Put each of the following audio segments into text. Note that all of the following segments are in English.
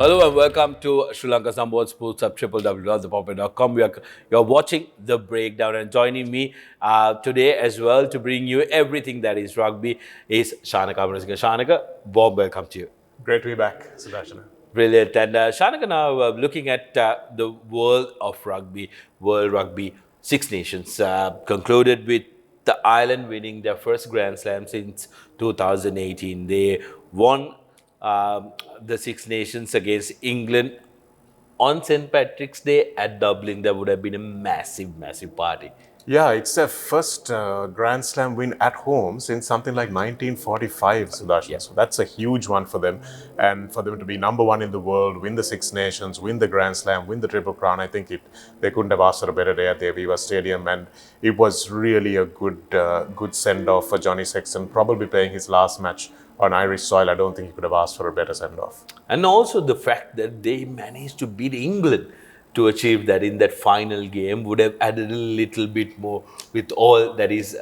Hello and welcome to Sri Lanka's number one sports hub, www.thepapare.com. You're watching The Breakdown, and joining me today as well to bring you everything that is rugby is Shanaka Amarasinghe. Shanaka, warm welcome to you. Great to be back, Sudarshana. Brilliant. And Shanaka, now looking at the world of rugby, World Rugby Six Nations, concluded with the Ireland winning their first Grand Slam since 2018. They won the Six Nations against England on St. Patrick's Day at Dublin. There would have been a massive, massive party. Yeah, it's their first Grand Slam win at home since something like 1945, Sudarshan. Yeah. So that's a huge one for them. And for them to be number one in the world, win the Six Nations, win the Grand Slam, win the Triple Crown, I think they couldn't have asked for a better day at the Aviva Stadium. And it was really a good send-off for Johnny Sexton, probably playing his last match on Irish soil. I don't think he could have asked for a better send-off. And also the fact that they managed to beat England to achieve that in that final game would have added a little bit more with all that is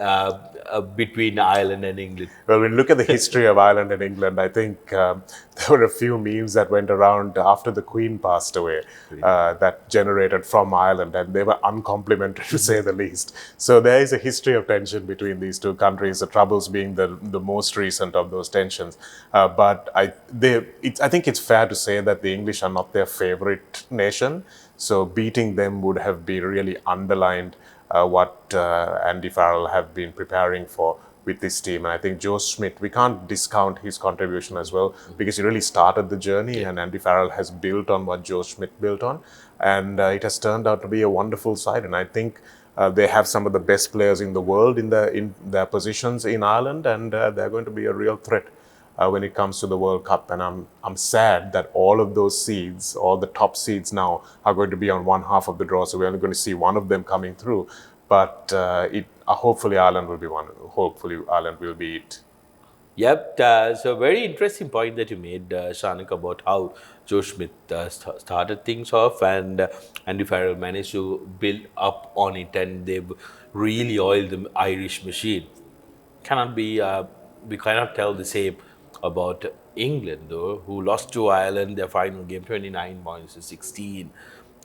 between Ireland and England. Well, when you look at the history of Ireland and England, I think there were a few memes that went around after the Queen passed away that generated from Ireland, and they were uncomplimentary to say the least. So there is a history of tension between these two countries, the Troubles being the most recent of those tensions. But I think it's fair to say that the English are not their favorite nation. So beating them would have been really underlined what Andy Farrell have been preparing for with this team. And I think Joe Schmidt, we can't discount his contribution as well, because he really started the journey, and Andy Farrell has built on what Joe Schmidt built on. And it has turned out to be a wonderful side. And I think they have some of the best players in the world in their positions in Ireland, and they're going to be a real threat when it comes to the World Cup. And I'm sad that all of those seeds, all the top seeds now, are going to be on one half of the draw. So we're only going to see one of them coming through. But hopefully Ireland will be one. Hopefully Ireland will be it. Yep, so very interesting point that you made, Shanik, about how Joe Schmidt started things off, and Andy Farrell managed to build up on it, and they've really oiled the Irish machine. We cannot tell the same about England, though, who lost to Ireland their final game 29 points to 16.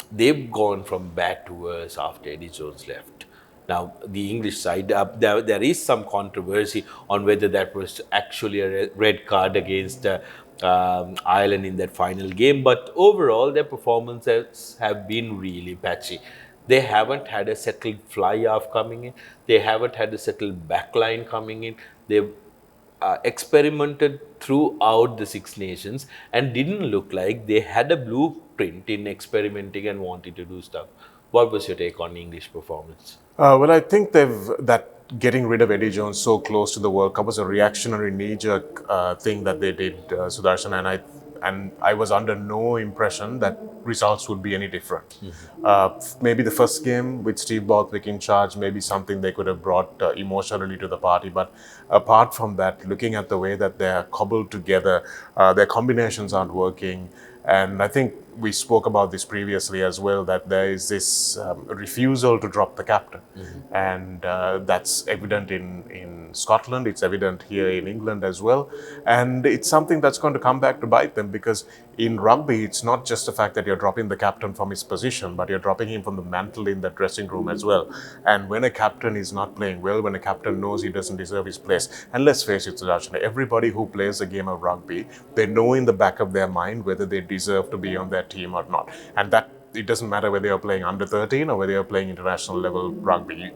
They've gone from bad to worse after Eddie Jones left. Now, the English side, there is some controversy on whether that was actually a red card against Ireland in that final game, but overall their performances have been really patchy. They haven't had a settled fly-half coming in. They haven't had a settled backline coming in. They've experimented throughout the Six Nations and didn't look like they had a blueprint in experimenting and wanting to do stuff. What was your take on English performance? Well, I think that getting rid of Eddie Jones so close to the World Cup was a reactionary knee-jerk thing that they did, Sudarshan, and I was under no impression that results would be any different. Mm-hmm. Maybe the first game with Steve Borthwick in charge, maybe something they could have brought emotionally to the party. But apart from that, looking at the way that they're cobbled together, their combinations aren't working. And I think we spoke about this previously as well, that there is this refusal to drop the captain. Mm-hmm. And that's evident in Scotland, it's evident here in England as well. And it's something that's going to come back to bite them, because in rugby, it's not just the fact that you're dropping the captain from his position, but you're dropping him from the mantle in the dressing room as well. And when a captain is not playing well, when a captain knows he doesn't deserve his place, and let's face it, Sudarshana, everybody who plays a game of rugby, they know in the back of their mind whether they deserve to be on their team or not. And that it doesn't matter whether you're playing under 13 or whether you're playing international level rugby.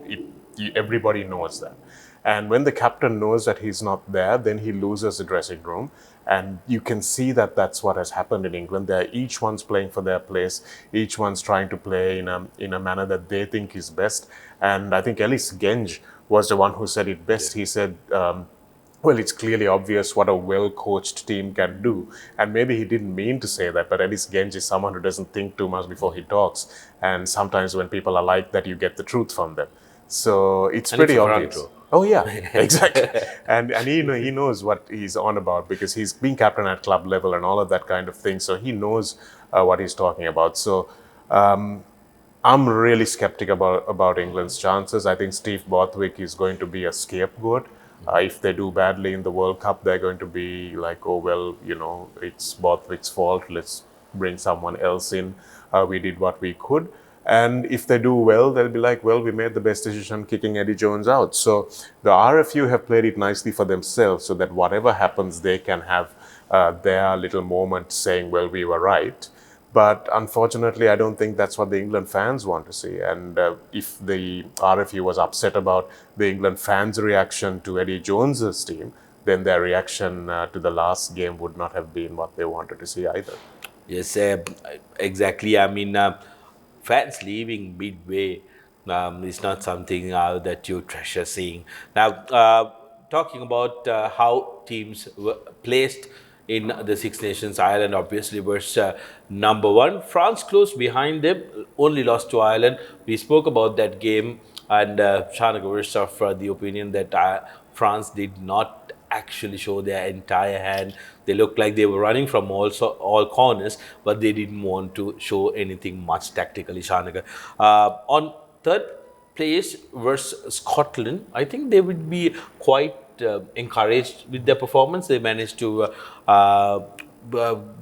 Everybody knows that. And when the captain knows that he's not there, then he loses the dressing room. And you can see that that's what has happened in England. They're each one's playing for their place. Each one's trying to play in a manner that they think is best. And I think Ellis Genge was the one who said it best. He said, well, it's clearly obvious what a well-coached team can do. And maybe he didn't mean to say that, but Ellis Genge is someone who doesn't think too much before he talks. And sometimes when people are like that, you get the truth from them. So it's pretty obvious. Oh yeah, exactly. and he knows what he's on about, because he's been captain at club level and all of that kind of thing. So he knows what he's talking about. So I'm really skeptic about England's chances. I think Steve Borthwick is going to be a scapegoat. If they do badly in the World Cup, they're going to be like, oh, well, it's Borthwick's fault. Let's bring someone else in. We did what we could. And if they do well, they'll be like, well, we made the best decision kicking Eddie Jones out. So the RFU have played it nicely for themselves so that whatever happens, they can have their little moment saying, well, we were right. But unfortunately, I don't think that's what the England fans want to see. And if the RFU was upset about the England fans' reaction to Eddie Jones's team, then their reaction to the last game would not have been what they wanted to see either. Yes, exactly. I mean, fans leaving midway is not something that you treasure seeing. Now, talking about how teams were placed in the Six Nations, Ireland obviously was number one. France close behind them, only lost to Ireland. We spoke about that game, and Shanaka was of the opinion that France did not actually show their entire hand. They looked like they were running from all corners, but they didn't want to show anything much tactically. Shanaka. On third place versus Scotland, I think they would be quite encouraged with their performance. They managed to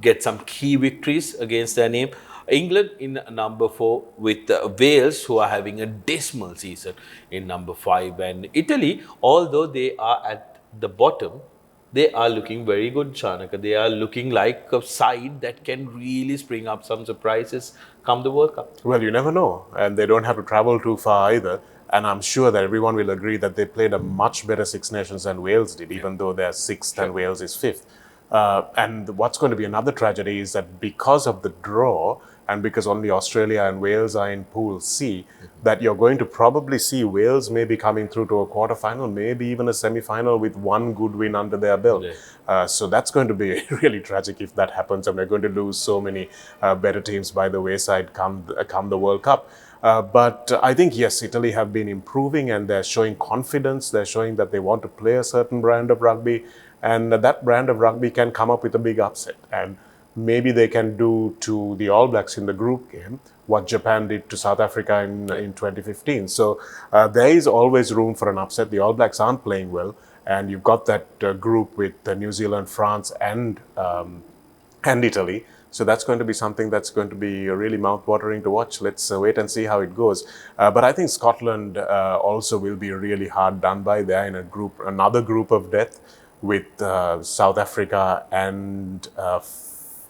get some key victories against their name. England in number 4 with Wales, who are having a dismal season, in number 5, and Italy, although they are at the bottom, they are looking very good, Shanaka. They are looking like a side that can really spring up some surprises come the World Cup. Well, you never know. And they don't have to travel too far either. And I'm sure that everyone will agree that they played a much better Six Nations than Wales did, even though they're sixth and Wales is fifth. And what's going to be another tragedy is that because of the draw, and because only Australia and Wales are in Pool C, that you're going to probably see Wales maybe coming through to a quarterfinal, maybe even a semi-final with one good win under their belt. So that's going to be really tragic if that happens, and we're going to lose so many better teams by the wayside come the World Cup. But I think, yes, Italy have been improving and they're showing confidence. They're showing that they want to play a certain brand of rugby, and that brand of rugby can come up with a big upset. And maybe they can do to the All Blacks in the group game what Japan did to South Africa in 2015. So there is always room for an upset. The All Blacks aren't playing well, and you've got that group with New Zealand, France, and Italy. So that's going to be something that's going to be really mouth-watering to watch. Let's wait and see how it goes. But I think Scotland also will be really hard done by. They're in another group of death with South Africa and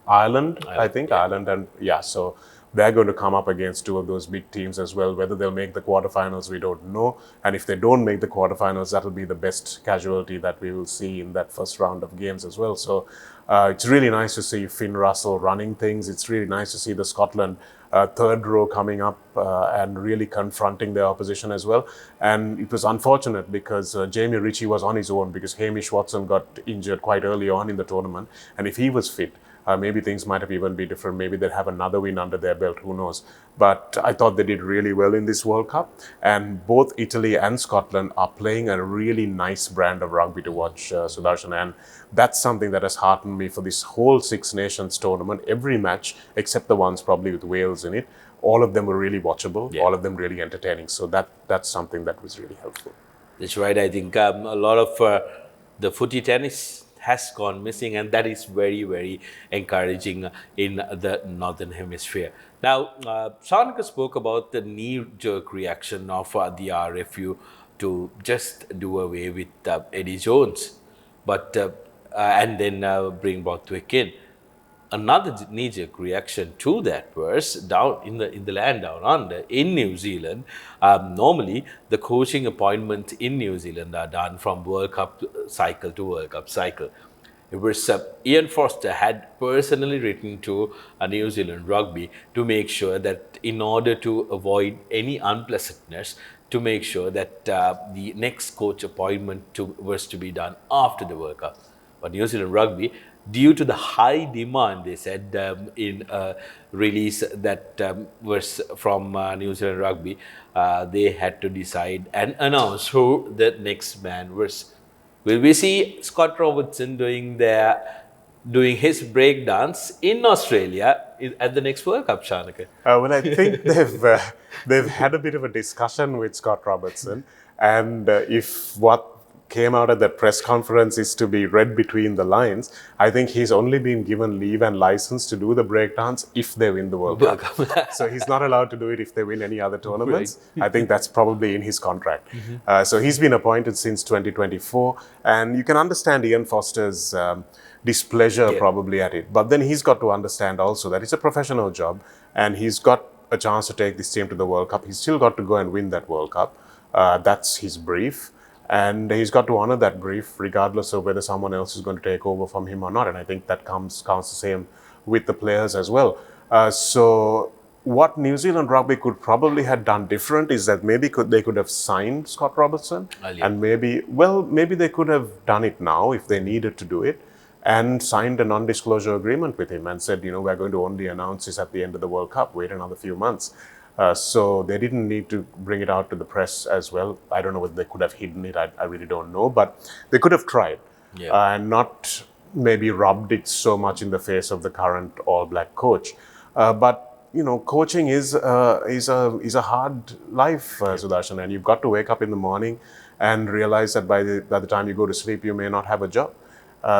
Ireland, I think. Yeah. Ireland and so they're going to come up against two of those big teams as well. Whether they'll make the quarterfinals, we don't know. And if they don't make the quarterfinals, that'll be the best casualty that we will see in that first round of games as well. So it's really nice to see Finn Russell running things. It's really nice to see the Scotland third row coming up and really confronting their opposition as well. And it was unfortunate because Jamie Ritchie was on his own because Hamish Watson got injured quite early on in the tournament. And if he was fit, maybe things might have even been different. Maybe they'd have another win under their belt, who knows. But I thought they did really well in this World Cup. And both Italy and Scotland are playing a really nice brand of rugby to watch, Sudarshana. And that's something that has heartened me for this whole Six Nations tournament. Every match, except the ones probably with Wales in it, all of them were really watchable, all of them really entertaining. So that's something that was really helpful. That's right. I think a lot of the footy tennis has gone missing, and that is very, very encouraging in the Northern Hemisphere. Now, Shanaka spoke about the knee-jerk reaction of the RFU to just do away with Eddie Jones, but and then bring Borthwick in. Another knee-jerk reaction to that was down in the land down under in New Zealand. Normally, the coaching appointments in New Zealand are done from World Cup cycle to World Cup cycle. It was Ian Foster had personally written to New Zealand Rugby to make sure that in order to avoid any unpleasantness, to make sure that the next coach appointment was to be done after the World Cup. But New Zealand Rugby, due to the high demand, they said in a release that was from New Zealand Rugby, they had to decide and announce who the next man was. Will we see Scott Robertson doing his breakdance in Australia at the next World Cup, Shanaka? Well, I think they've had a bit of a discussion with Scott Robertson, and if what came out at that press conference is to be read between the lines. I think he's only been given leave and license to do the breakdowns if they win the World Cup. So he's not allowed to do it if they win any other Right. tournaments. I think that's probably in his contract. So he's been appointed since 2024, and you can understand Ian Foster's displeasure probably at it. But then he's got to understand also that it's a professional job, and he's got a chance to take this team to the World Cup. He's still got to go and win that World Cup. That's his brief. And he's got to honor that brief regardless of whether someone else is going to take over from him or not. And I think that counts the same with the players as well. So what New Zealand Rugby could probably have done different is that maybe they could have signed Scott Robertson. And maybe they could have done it now if they needed to do it, and signed a non-disclosure agreement with him and said, we're going to only announce this at the end of the World Cup, wait another few months. So they didn't need to bring it out to the press as well. I don't know whether they could have hidden it. I really don't know. But they could have tried and not maybe rubbed it so much in the face of the current All Black coach. But coaching is a hard life, Sudarshana, and you've got to wake up in the morning and realize that by the time you go to sleep, you may not have a job.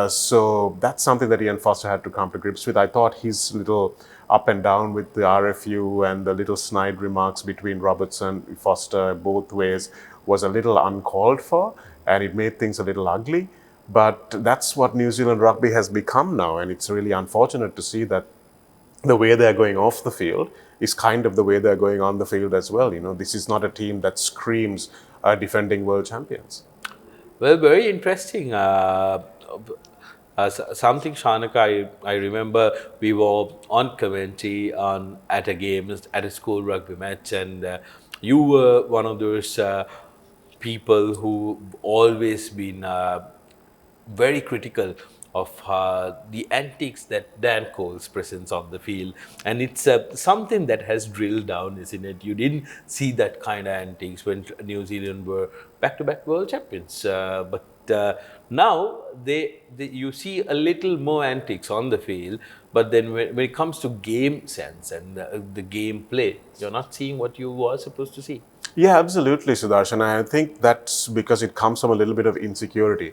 So that's something that Ian Foster had to come to grips with. I thought his little up and down with the RFU and the little snide remarks between Robertson, Foster, both ways was a little uncalled for, and it made things a little ugly. But that's what New Zealand Rugby has become now, and it's really unfortunate to see that the way they're going off the field is kind of the way they're going on the field as well. This is not a team that screams defending world champions. Well, very interesting. Something, Shanaka, I remember we were on commentary at a game, at a school rugby match, and you were one of those people who always been very critical of the antics that Dan Cole's presence on the field. And it's something that has drilled down, isn't it? You didn't see that kind of antics when New Zealand were back-to-back world champions. But now you see a little more antics on the field, but then when it comes to game sense and the game play, you're not seeing what you were supposed to see. Yeah, absolutely, Sudarshan. I think that's because it comes from a little bit of insecurity.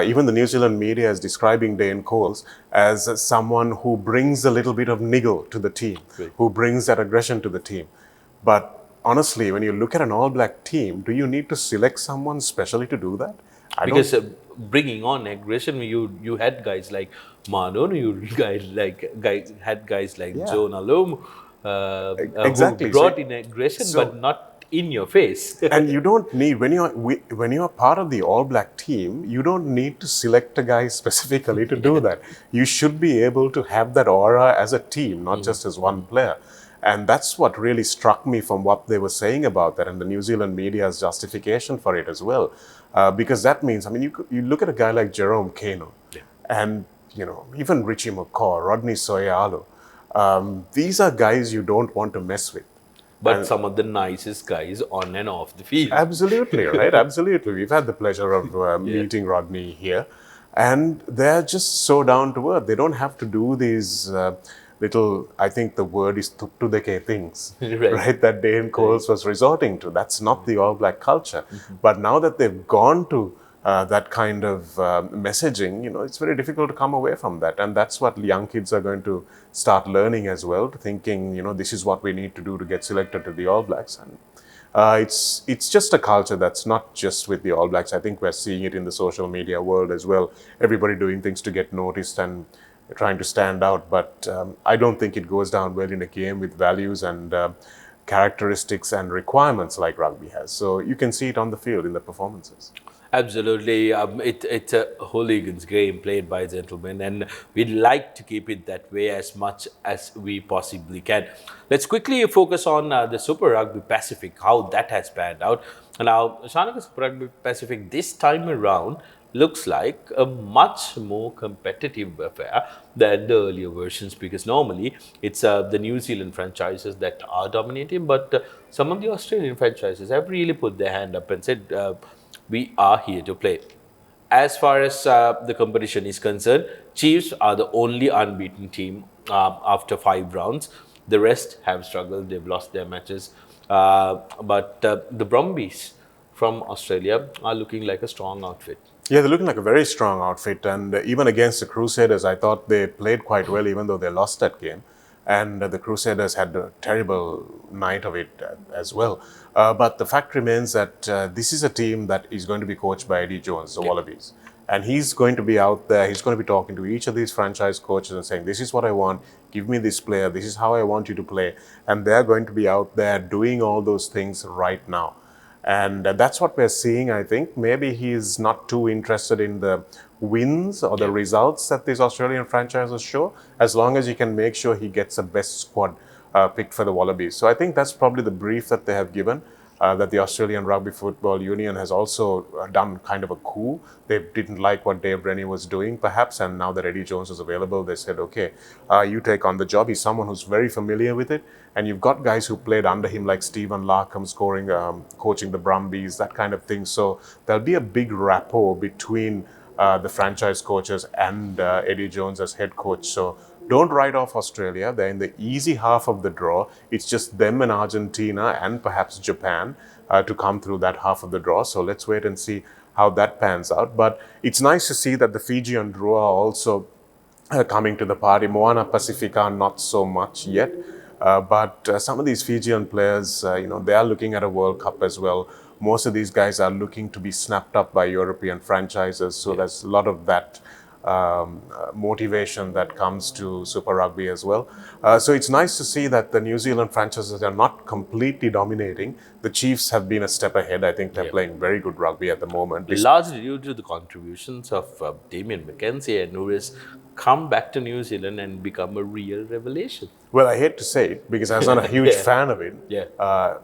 Even the New Zealand media is describing Dane Coles as someone who brings a little bit of niggle to the team, who brings that aggression to the team. But honestly, when you look at an All-Black team, do you need to select someone specially to do that? Because bringing on aggression, you had guys like Mano, had guys like Joe Nalom, exactly. who brought in aggression, but not in your face. And you don't need, when you're part of the All Black team, you don't need to select a guy specifically to do that. You should be able to have that aura as a team, not just as one player. And that's what really struck me from what they were saying about that, and the New Zealand media's justification for it as well. Because that means, you look at a guy like Jerome Kano, and even Richie McCaw, Rodney Soyalo. These are guys you don't want to mess with. But some of the nicest guys on and off the field. Absolutely, right? Absolutely. We've had the pleasure of meeting Rodney here, and they're just so down to earth. They don't have to do these little, I think the word is tuktudeke things, right? That Dane Coles was resorting to. That's not the All Black culture. But now that they've gone to that kind of messaging, it's very difficult to come away from that. And that's what young kids are going to start learning as well, thinking, this is what we need to do to get selected to the All Blacks. And it's just a culture that's not just with the All Blacks. I think we're seeing it in the social media world as well. Everybody doing things to get noticed and trying to stand out. But I don't think it goes down well in a game with values and characteristics and requirements like rugby has. So you can see it on the field in the performances. Absolutely. It's a hooligans game played by gentlemen, and we'd like to keep it that way as much as we possibly can. Let's quickly focus on the Super Rugby Pacific, how that has panned out. Now, Shanaka Super Rugby Pacific this time around looks like a much more competitive affair than the earlier versions, because normally it's the New Zealand franchises that are dominating, but some of the Australian franchises have really put their hand up and said, we are here to play. As far as the competition is concerned, Chiefs are the only unbeaten team after 5 rounds. The rest have struggled. They've lost their matches. But the Brumbies, from Australia are looking like a strong outfit. Yeah, they're looking like a very strong outfit. And even against the Crusaders, I thought they played quite well, even though they lost that game. And the Crusaders had a terrible night of it as well. But the fact remains that this is a team that is going to be coached by Eddie Jones, the Wallabies. And he's going to be out there, he's going to be talking to each of these franchise coaches and saying, this is what I want, give me this player, this is how I want you to play. And they're going to be out there doing all those things right now. And that's what we're seeing, I think. Maybe he's not too interested in the wins or the results that these Australian franchises show, as long as he can make sure he gets the best squad picked for the Wallabies. So I think that's probably the brief that they have given. That the Australian Rugby Football Union has also done kind of a coup. They didn't like what Dave Rennie was doing, perhaps, and now that Eddie Jones is available, they said, okay, you take on the job. He's someone who's very familiar with it, and you've got guys who played under him like Stephen Larkham scoring, coaching the Brumbies, that kind of thing. So there'll be a big rapport between the franchise coaches and Eddie Jones as head coach. So don't write off Australia. They're in the easy half of the draw. It's just them and Argentina and perhaps Japan to come through that half of the draw. So let's wait and see how that pans out. But it's nice to see that the Fiji and Drua are also coming to the party. Moana Pacifica, not so much yet. But some of these Fijian players, they are looking at a World Cup as well. Most of these guys are looking to be snapped up by European franchises. So there's a lot of that motivation that comes to Super Rugby as well. So it's nice to see that the New Zealand franchises are not completely dominating. The Chiefs have been a step ahead. I think they're playing very good rugby at the moment. Largely due to the contributions of Damien McKenzie, and who has come back to New Zealand and become a real revelation. Well, I hate to say it because I was not a huge fan of it,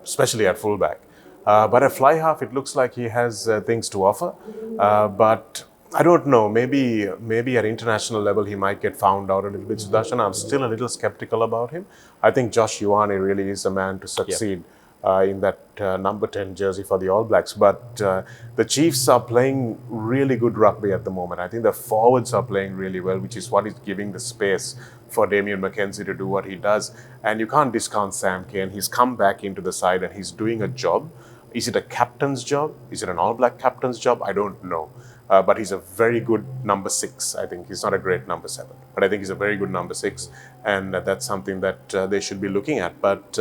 especially at fullback. But at fly half, it looks like he has things to offer. But I don't know. Maybe at international level he might get found out a little bit. Sudarshana, I'm still a little skeptical about him. I think Josh Ioane really is a man to succeed in that number 10 jersey for the All Blacks. But the Chiefs are playing really good rugby at the moment. I think the forwards are playing really well, which is what is giving the space for Damien McKenzie to do what he does. And you can't discount Sam Cane. He's come back into the side and he's doing a job. Is it a captain's job? Is it an All Black captain's job? I don't know. But he's a very good number 6. I think he's not a great number 7, but I think he's a very good number 6, and that's something that they should be looking at. But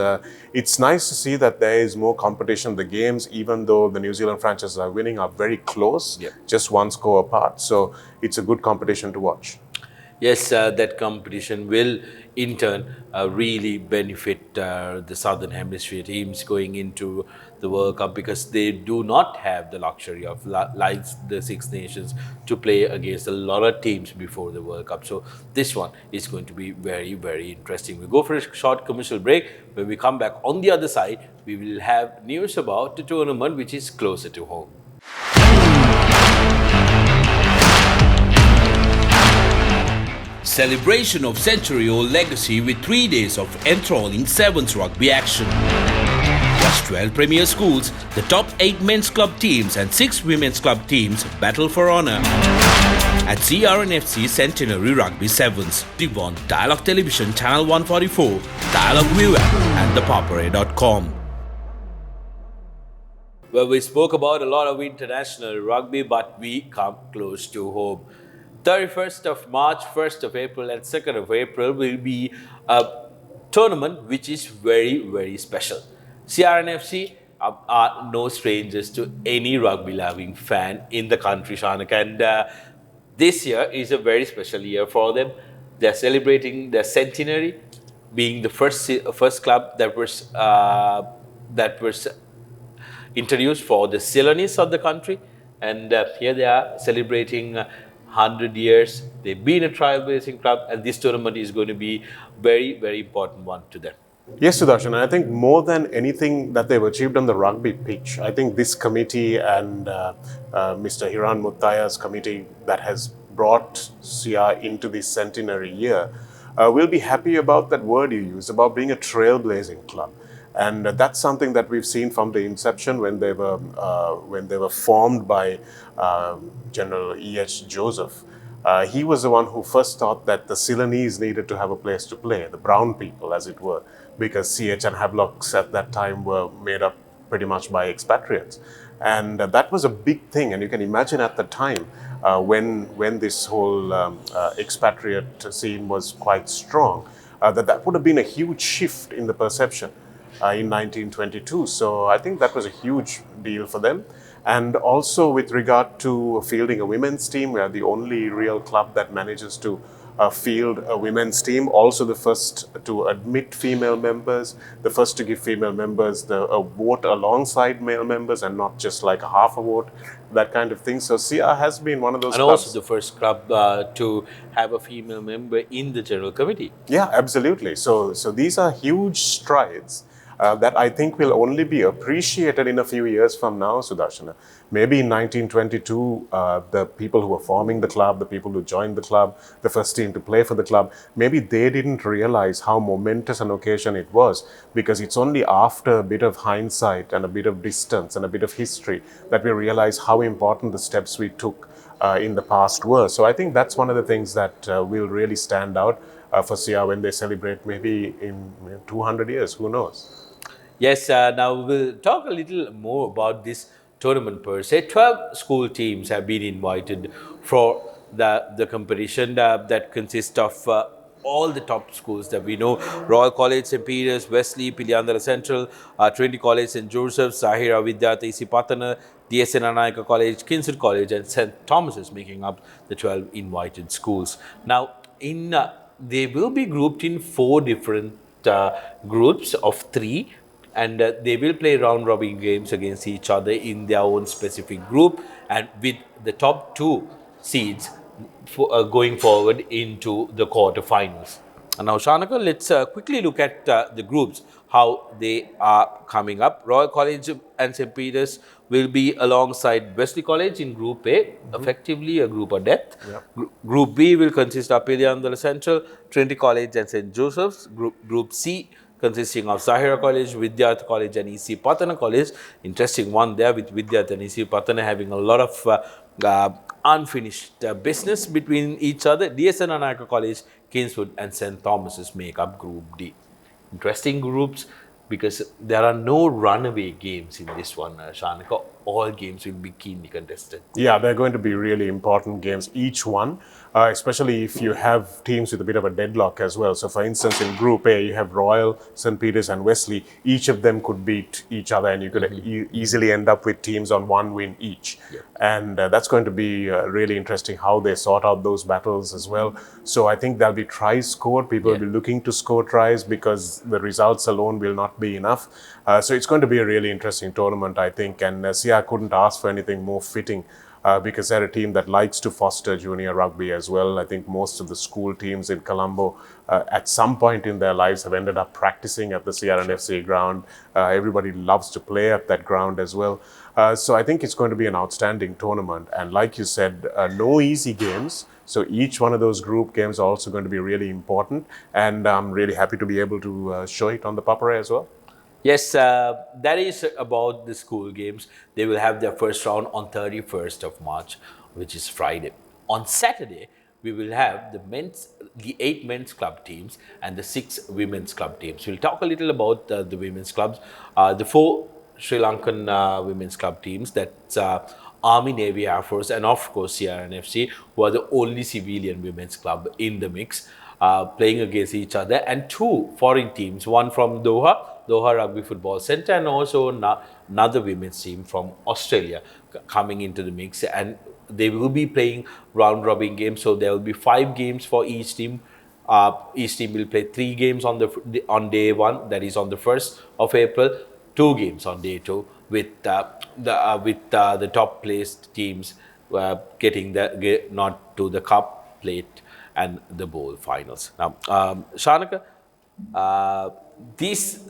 it's nice to see that there is more competition. The games, even though the New Zealand franchises are winning, are very close, just one score apart. So it's a good competition to watch. Yes, that competition will in turn really benefit the Southern Hemisphere teams going into the World Cup, because they do not have the luxury of, like the Six Nations, to play against a lot of teams before the World Cup. So this one is going to be very, very interesting. We'll go for a short commercial break. When we come back on the other side, we will have news about the tournament which is closer to home. Celebration of century-old legacy with 3 days of enthralling Sevens rugby action. Watch 12 premier schools, the top 8 men's club teams and 6 women's club teams battle for honour at CR&FC Centenary Rugby Sevens. On Dialogue Television Channel 144, Dialogue View app and thepapare.com. Well, we spoke about a lot of international rugby, but we come close to home. 31st of March, 1st of April and 2nd of April will be a tournament which is very, very special. CR&FC are no strangers to any rugby-loving fan in the country, Shanaka. And this year is a very special year for them. They're celebrating their centenary, being the first club that was introduced for the Ceylonese of the country. And here they are celebrating 100 years. They've been a trial-basing club, and this tournament is going to be very, very important one to them. Yes, Sudarshan, I think more than anything that they've achieved on the rugby pitch, I think this committee and Mr. Hiran Muttaya's committee that has brought CR into this centenary year will be happy about that word you used, about being a trailblazing club. And that's something that we've seen from the inception when they were formed by General E.H. Joseph. He was the one who first thought that the Ceylonese needed to have a place to play, the brown people, as it were, because CH and Havelocks at that time were made up pretty much by expatriates. And that was a big thing. And you can imagine at the time when this whole expatriate scene was quite strong, that would have been a huge shift in the perception in 1922. So I think that was a huge deal for them. And also with regard to fielding a women's team, we are the only real club that manages to field a women's team. Also the first to admit female members, the first to give female members a vote alongside male members and not just like a half a vote, that kind of thing. So CR has been one of those And also clubs. the first club to have a female member in the general committee. Yeah, absolutely. So these are huge strides that I think will only be appreciated in a few years from now, Sudarshana. Maybe in 1922, the people who were forming the club, the people who joined the club, the first team to play for the club, maybe they didn't realize how momentous an occasion it was, because it's only after a bit of hindsight and a bit of distance and a bit of history that we realize how important the steps we took in the past were. So I think that's one of the things that will really stand out for CR when they celebrate maybe in 200 years, who knows? Yes, now we'll talk a little more about this tournament per se. 12 school teams have been invited for the competition that consists of all the top schools that we know: Royal College, St. Peiris, Wesley, Piliandara Central, Trinity College, St. Joseph, Sahira Vidyata, AC Patana, DSN Anayaka College, Kingswood College, and St. Thomas's, making up the 12 invited schools. Now, they will be grouped in 4 different groups of 3, and they will play round robin games against each other in their own specific group, and with the top 2 seeds going forward into the quarterfinals. And now, Shanaka, let's quickly look at the groups, how they are coming up. Royal College and St. Peter's will be alongside Wesley College in Group A, effectively a group of death. Group B will consist of Piliandala Central, Trinity College, and St. Joseph's. Group C consisting of Sahira College, Vidyarth College, and EC Patana College. Interesting one there, with Vidyarth and EC Patana having a lot of unfinished business between each other. DSN Anayaka College, Kingswood, and St. Thomas's make up Group D. Interesting groups, because there are no runaway games in this one, Shanaka. All games will be keenly contested. Yeah, they're going to be really important games, each one, especially if you have teams with a bit of a deadlock as well. So, for instance, in Group A, you have Royal, St. Peter's, and Wesley. Each of them could beat each other, and you could easily end up with teams on 1 win each. And that's going to be really interesting how they sort out those battles as well. So, I think there'll be tries scored. People will be looking to score tries, because the results alone will not be enough. So, it's going to be a really interesting tournament, I think. And CR couldn't ask for anything more fitting, because they're a team that likes to foster junior rugby as well. I think most of the school teams in Colombo at some point in their lives have ended up practicing at the CR&FC ground. Everybody loves to play at that ground as well. So I think it's going to be an outstanding tournament. And like you said, no easy games. So each one of those group games are also going to be really important. And I'm really happy to be able to show it on the Papare as well. Yes, that is about the school games. They will have their first round on 31st of March, which is Friday. On Saturday, we will have the 8 men's club teams and the 6 women's club teams. We'll talk a little about the women's clubs. The 4 Sri Lankan women's club teams, that's Army, Navy, Air Force, and of course CR&FC, who are the only civilian women's club in the mix, playing against each other, and 2 foreign teams, one from Doha Rugby Football Centre, and also another women's team from Australia coming into the mix. And they will be playing round robin games, so there will be 5 games for each team. Each team will play 3 games on day 1, that is on the 1st of April, 2 games on day 2, with the top placed teams getting the nod to the cup, plate, and the bowl finals. Now, Shanaka, this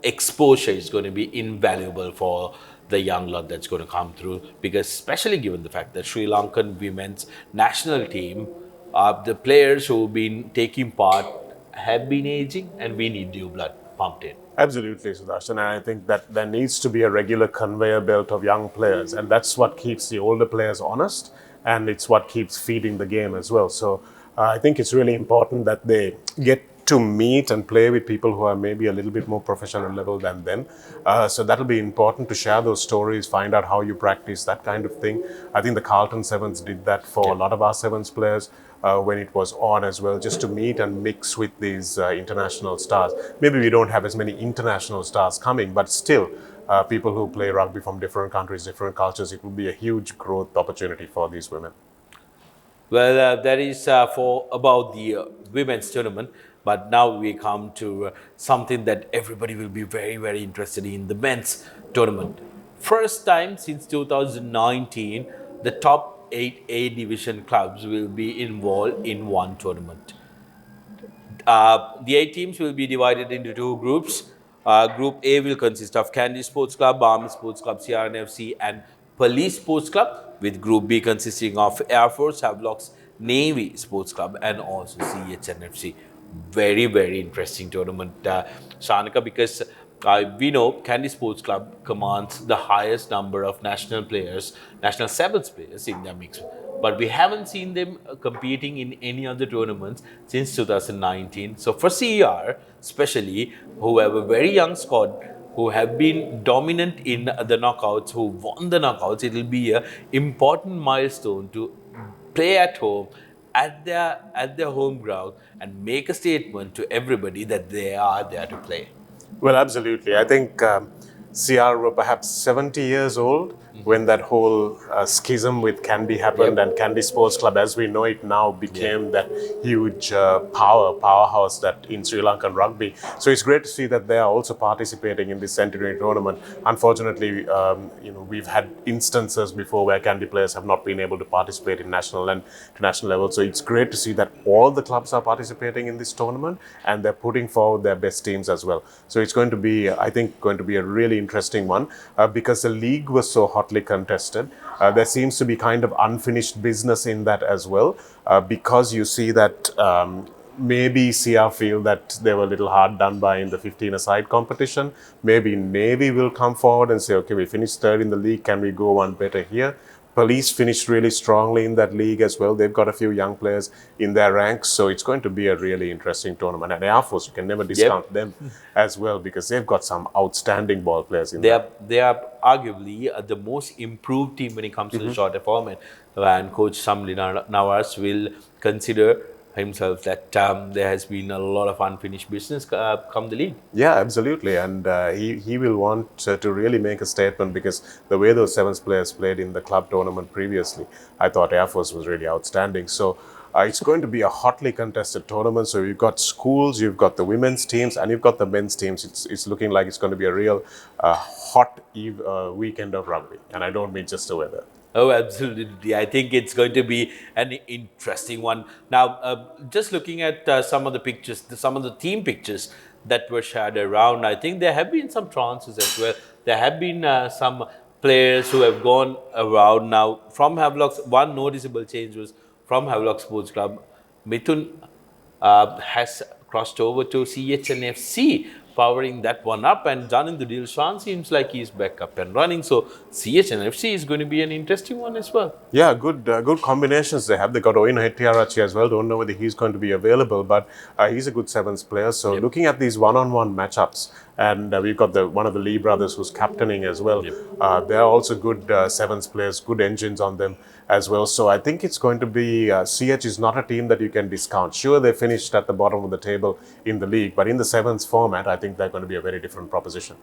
exposure is going to be invaluable for the young lot that's going to come through, because especially given the fact that Sri Lankan women's national team, the players who've been taking part have been aging, and we need new blood pumped in. Absolutely, Sudarshan. And I think that there needs to be a regular conveyor belt of young players, and that's what keeps the older players honest, and it's what keeps feeding the game as well. So I think it's really important that they get to meet and play with people who are maybe a little bit more professional level than them. So that'll be important to share those stories, find out how you practice, that kind of thing. I think the Carlton Sevens did that for a lot of our Sevens players when it was on as well, just to meet and mix with these international stars. Maybe we don't have as many international stars coming, but still, people who play rugby from different countries, different cultures, it will be a huge growth opportunity for these women. Well, that is for about the women's tournament. But now we come to something that everybody will be very, very interested in, the men's tournament. First time since 2019, the top 8 A division clubs will be involved in one tournament. The 8 teams will be divided into 2 groups. Group A will consist of Candy Sports Club, Army Sports Club, CR&FC, and Police Sports Club, with Group B consisting of Air Force, Havelocks, Navy Sports Club, and also CH&FC. Very, very interesting tournament, Shanaka, because we know Candy Sports Club commands the highest number of national players, national sevens players in their mix. But we haven't seen them competing in any other tournaments since 2019. So for CR, especially, who have a very young squad, who have been dominant in the knockouts, who won the knockouts, it will be an important milestone to play at home at their home ground and make a statement to everybody that they are there to play. Well, absolutely. I think CR were perhaps 70 years old when that whole schism with Candy happened, and Candy Sports Club, as we know it now, became that huge powerhouse that in Sri Lankan rugby. So it's great to see that they are also participating in this centenary tournament. Unfortunately, we've had instances before where Candy players have not been able to participate in national and international level. So it's great to see that all the clubs are participating in this tournament and they're putting forward their best teams as well. So it's going to be, I think, going to be a really interesting one because the league was so hotly contested. There seems to be kind of unfinished business in that as well, because you see that maybe CR feel that they were a little hard done by in the 15-a-side competition. Maybe Navy will come forward and say, okay, we finished third in the league, can we go one better here? Police finished really strongly in that league as well. They've got a few young players in their ranks, so it's going to be a really interesting tournament. And Air Force, you can never discount them as well, because they've got some outstanding ball players in there. They are arguably the most improved team when it comes to the shorter format. And Coach Samli Nawaz will consider himself that there has been a lot of unfinished business come the league. Yeah, absolutely. And he will want to really make a statement, because the way those Sevens players played in the club tournament previously, I thought Air Force was really outstanding. So it's going to be a hotly contested tournament. So you've got schools, you've got the women's teams, and you've got the men's teams. It's looking like it's going to be a real hot weekend of rugby. And I don't mean just the weather. Oh, absolutely. I think it's going to be an interesting one. Now, just looking at some of the pictures, some of the team pictures that were shared around, I think there have been some transfers as well. There have been some players who have gone around now from Havelocks. One noticeable change was from Havelock Sports Club. Mithun has crossed over to CH&FC, powering that one up, and Janindra Dilshan seems like he's back up and running. So CH&FC is going to be an interesting one as well. Yeah, good combinations they have. They got Oino Hettiarachchi as well. Don't know whether he's going to be available, but he's a good sevens player. So looking at these one-on-one matchups, and we've got one of the Lee brothers who's captaining as well. They're also good sevens players, good engines on them as well. So I think it's going to be, CH is not a team that you can discount. Sure, they finished at the bottom of the table in the league, but in the sevens format, I think they're going to be a very different proposition.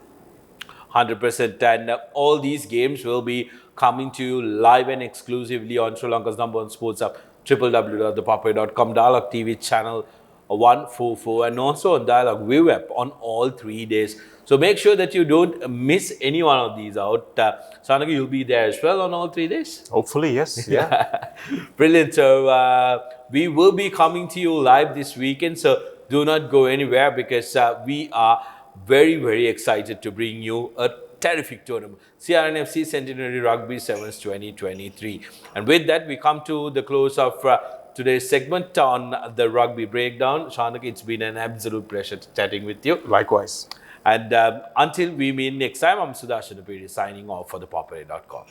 100%. And all these games will be coming to you live and exclusively on Sri Lanka's #1 sports app, www.thepapare.com, Dialogue TV channel 144, and also on Dialogue View app on all 3 days. So make sure that you don't miss any one of these out. Shanaka, you'll be there as well on all 3 days? Hopefully, yes. Yeah. Brilliant. So we will be coming to you live this weekend. So do not go anywhere, because we are very, very excited to bring you a terrific tournament, CR&FC Centenary Rugby Sevens 2023. And with that, we come to the close of today's segment on the Rugby Breakdown. Shanaka, it's been an absolute pleasure chatting with you. Likewise. And until we meet next time, I'm Sudarshana Peiris signing off for thepapare.com.